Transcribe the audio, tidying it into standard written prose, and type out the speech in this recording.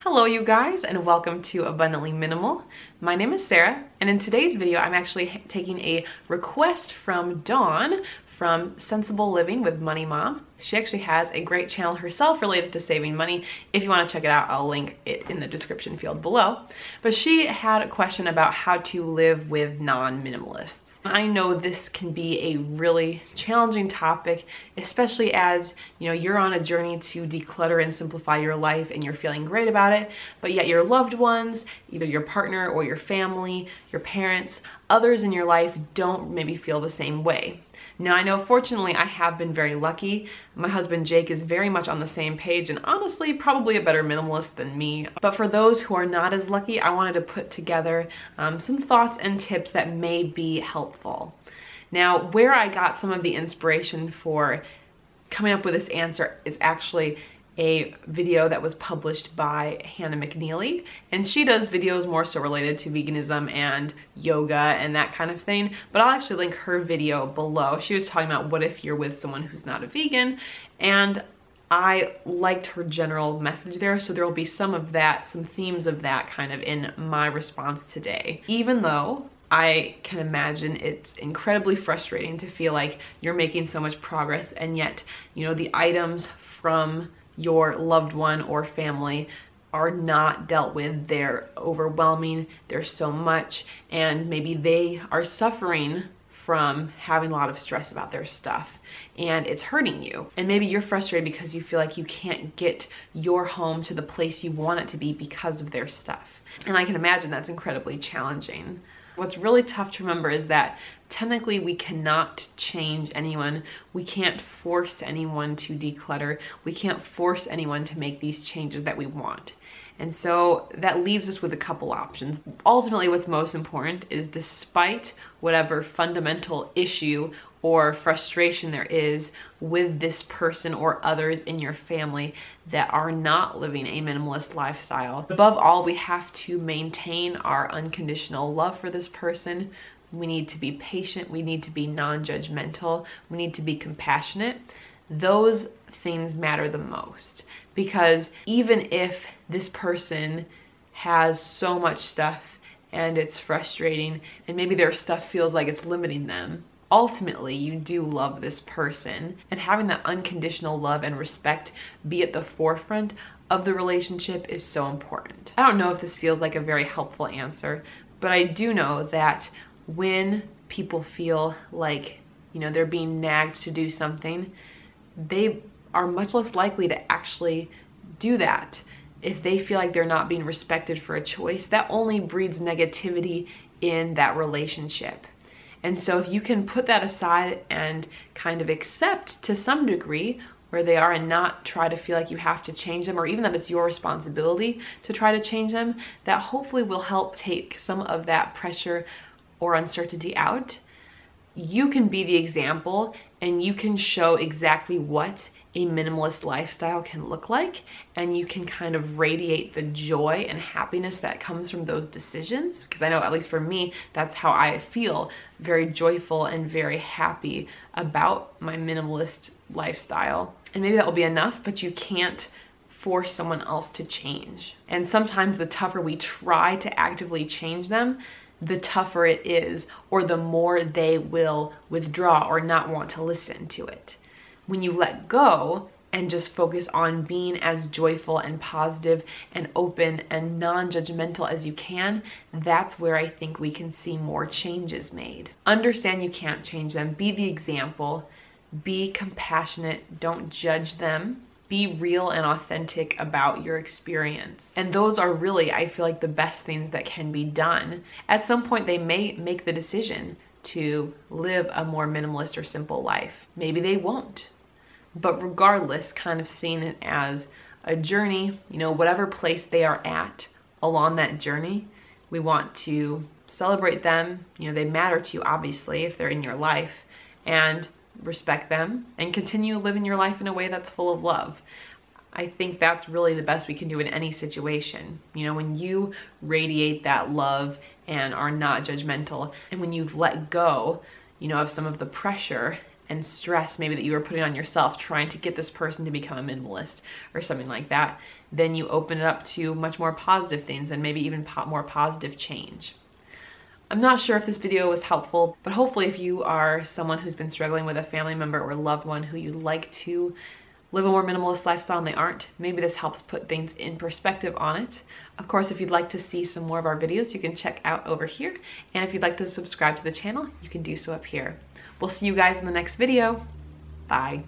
Hello you guys, and welcome to Abundantly Minimal. My name is Sarah, and in today's video I'm actually taking a request from Dawn from Sensible Living with Money Mom. She actually has a great channel herself related to saving money. If you want to check it out, I'll link it in the description field below. But she had a question about how to live with non-minimalists. I know this can be a really challenging topic, especially as you're on a journey to declutter and simplify your life and you're feeling great about it, but yet your loved ones, either your partner or your family, your parents, others in your life don't maybe feel the same way. Now, I know fortunately I have been very lucky. My husband Jake is very much on the same page and honestly probably a better minimalist than me. But for those who are not as lucky, I wanted to put together some thoughts and tips that may be helpful. Now, where I got some of the inspiration for coming up with this answer is actually a video that was published by Hannah McNeely, and she does videos more so related to veganism and yoga and that kind of thing, but I'll actually link her video below. She was talking about what if you're with someone who's not a vegan, and I liked her general message there, so there will be some of that, some themes of that kind of in my response today. Even though I can imagine it's incredibly frustrating to feel like you're making so much progress and yet, the items from your loved one or family are not dealt with. They're overwhelming, there's so much, and maybe they are suffering from having a lot of stress about their stuff and it's hurting you. And maybe you're frustrated because you feel like you can't get your home to the place you want it to be because of their stuff. And I can imagine that's incredibly challenging. What's really tough to remember is that technically we cannot change anyone. We can't force anyone to declutter. We can't force anyone to make these changes that we want. And so that leaves us with a couple options. Ultimately, what's most important is, despite whatever fundamental issue or frustration there is with this person or others in your family that are not living a minimalist lifestyle, above all, we have to maintain our unconditional love for this person. We need to be patient. We need to be non-judgmental. We need to be compassionate. Those things matter the most, because even if this person has so much stuff and it's frustrating and maybe their stuff feels like it's limiting them, ultimately you do love this person, and having that unconditional love and respect be at the forefront of the relationship is so important. I don't know if this feels like a very helpful answer, but I do know that when people feel like they're being nagged to do something, they are much less likely to actually do that. If they feel like they're not being respected for a choice, that only breeds negativity in that relationship. And so if you can put that aside and kind of accept to some degree where they are and not try to feel like you have to change them, or even that it's your responsibility to try to change them, that hopefully will help take some of that pressure or uncertainty out. You can be the example and you can show exactly what a minimalist lifestyle can look like, and you can kind of radiate the joy and happiness that comes from those decisions. Because I know, at least for me, that's how I feel, very joyful and very happy about my minimalist lifestyle. And maybe that will be enough, but you can't force someone else to change. And sometimes the tougher we try to actively change them, the tougher it is, or the more they will withdraw or not want to listen to it. When you let go and just focus on being as joyful and positive and open and non-judgmental as you can, that's where I think we can see more changes made. Understand you can't change them. Be the example. Be compassionate. Don't judge them. Be real and authentic about your experience. And those are really, I feel like, the best things that can be done. At some point, they may make the decision to live a more minimalist or simple life. Maybe they won't. But regardless, kind of seeing it as a journey, whatever place they are at along that journey, we want to celebrate them. They matter to you, obviously, if they're in your life, and respect them and continue living your life in a way that's full of love. I think that's really the best we can do in any situation. When you radiate that love and are not judgmental, and when you've let go, of some of the pressure and stress maybe that you were putting on yourself trying to get this person to become a minimalist or something like that, then you open it up to much more positive things and maybe even more positive change. I'm not sure if this video was helpful, but hopefully if you are someone who's been struggling with a family member or loved one who you'd like to live a more minimalist lifestyle and they aren't, maybe this helps put things in perspective on it. Of course, if you'd like to see some more of our videos, you can check out over here. And if you'd like to subscribe to the channel, you can do so up here. We'll see you guys in the next video. Bye.